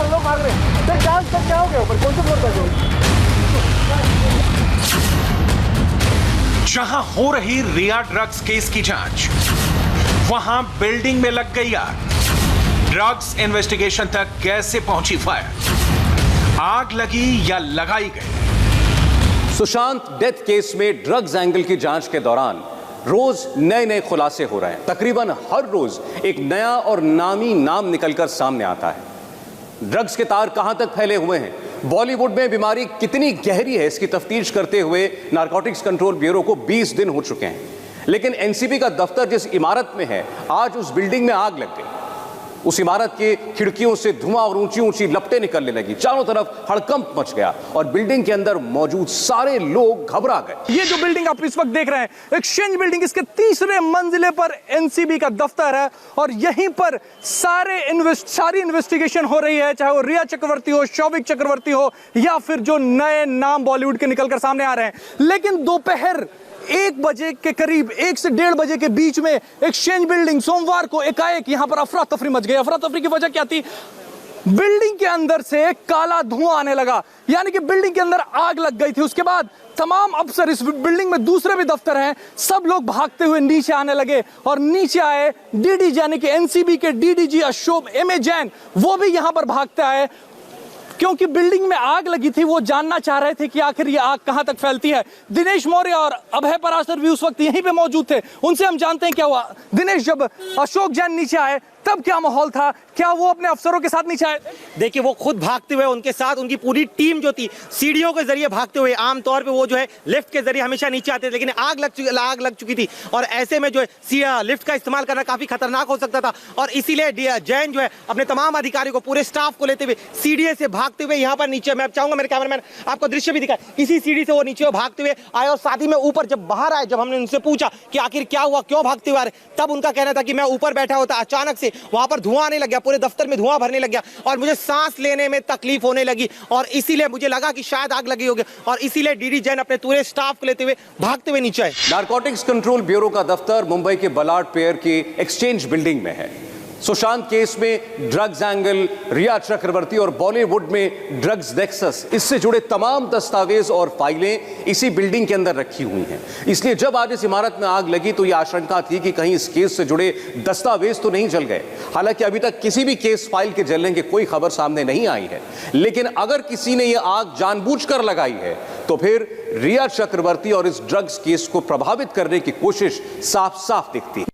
लोग भाग रहे हैं। सर जांच तक क्या हो गया ऊपर, कौन से फ्लोर पर? जहां हो रही रिया ड्रग्स केस की जांच, वहां बिल्डिंग में लग गई आग। ड्रग्स इन्वेस्टिगेशन तक कैसे पहुंची फायर? आग लगी या लगाई गई? सुशांत डेथ केस में ड्रग्स एंगल की जांच के दौरान रोज नए नए खुलासे हो रहे हैं। तकरीबन हर रोज एक नया और नामी नाम निकलकर सामने आता है। ड्रग्स के तार कहां तक फैले हुए हैं, बॉलीवुड में बीमारी कितनी गहरी है, इसकी तफ्तीश करते हुए नारकोटिक्स कंट्रोल ब्यूरो को 20 दिन हो चुके हैं। लेकिन एनसीबी का दफ्तर जिस इमारत में है, आज उस बिल्डिंग में आग लग गई। उस इमारत की खिड़कियों से धुआं और ऊंची ऊंची लपटें निकलने लगी। चारों तरफ हड़कंप मच गया और बिल्डिंग के अंदर मौजूद सारे लोग घबरा गए। ये जो बिल्डिंग आप इस वक्त देख रहे हैं, एक्सचेंज बिल्डिंग, इसके तीसरे मंजिले पर एनसीबी का दफ्तर है और यहीं पर सारी इन्वेस्टिगेशन हो रही है, चाहे वो रिया चक्रवर्ती हो, शौविक चक्रवर्ती हो या फिर जो नए नाम बॉलीवुड के निकलकर सामने आ रहे हैं। लेकिन दोपहर 1 बजे के करीब, 1 से 1:30 बजे के बीच में एक्सचेंज बिल्डिंग सोमवार को एकाएक यहां पर अफरा तफरी मच गई। अफरा तफरी की वजह क्या थी? बिल्डिंग के अंदर से काला धुआं आने लगा, यानी कि बिल्डिंग के अंदर आग लग गई थी। उसके बाद तमाम अफसर, इस बिल्डिंग में दूसरे भी दफ्तर हैं, सब लोग भागते हुए नीचे आने लगे और नीचे आए डीडी यानी कि एनसीबी के डीडीजी अशोक एमए जैन, वो भी यहां पर भागते आए क्योंकि बिल्डिंग में आग लगी थी। वो जानना चाह रहे थे कि आखिर ये आग कहां तक फैलती है। दिनेश मौर्य और अभय पराशर भी उस वक्त यहीं पे मौजूद थे, उनसे हम जानते हैं क्या हुआ। दिनेश, जब अशोक जैन नीचे आए तब क्या माहौल था? क्या वो अपने अफसरों के साथ नीचे आए? देखिए, वो खुद भागते हुए, उनके साथ उनकी पूरी टीम जो थी सीढ़ियों के जरिए भागते हुए, आमतौर पे वो जो है लिफ्ट के जरिए हमेशा नीचे आते थे, लेकिन आग लग चुकी थी और ऐसे में जो है लिफ्ट का इस्तेमाल करना काफी खतरनाक हो सकता था और इसीलिए जैन जो है अपने तमाम अधिकारियों को, पूरे स्टाफ को लेते हुए सीढ़ी से भागते हुए यहाँ पर नीचे, मैं चाहूंगा मेरे कैमरामैन आपको दृश्य भी दिखाए, इसी सीढ़ी से वो नीचे भागते हुए आए और साथ ही में ऊपर जब बाहर आए, जब हमने उनसे पूछा कि आखिर क्या हुआ, क्यों भागते हुए आ रहे, तब उनका कहना था कि मैं ऊपर बैठा होता, अचानक से वहां पर धुआं आने लग गया, पूरे दफ्तर में धुआं भरने लग गया और मुझे सांस लेने में तकलीफ होने लगी और इसीलिए मुझे लगा कि शायद आग लगी होगी और इसीलिए डीडी जैन अपने पूरे स्टाफ को लेते हुए भागते हुए नीचे आए। नारकोटिक्स कंट्रोल ब्यूरो का दफ्तर मुंबई के बलाड पेयर की एक्सचेंज बिल्डिंग में है। सुशांत केस में ड्रग्स एंगल, रिया चक्रवर्ती और बॉलीवुड में ड्रग्स नेक्सस, इससे जुड़े तमाम दस्तावेज और फाइलें इसी बिल्डिंग के अंदर रखी हुई हैं। इसलिए जब आज इस इमारत में आग लगी तो यह आशंका थी कि कहीं इस केस से जुड़े दस्तावेज तो नहीं जल गए। हालांकि अभी तक किसी भी केस फाइल के जलने की कोई खबर सामने नहीं आई है, लेकिन अगर किसी ने यह आग जानबूझकर लगाई है तो फिर रिया चक्रवर्ती और इस ड्रग्स केस को प्रभावित करने की कोशिश साफ साफ दिखती है।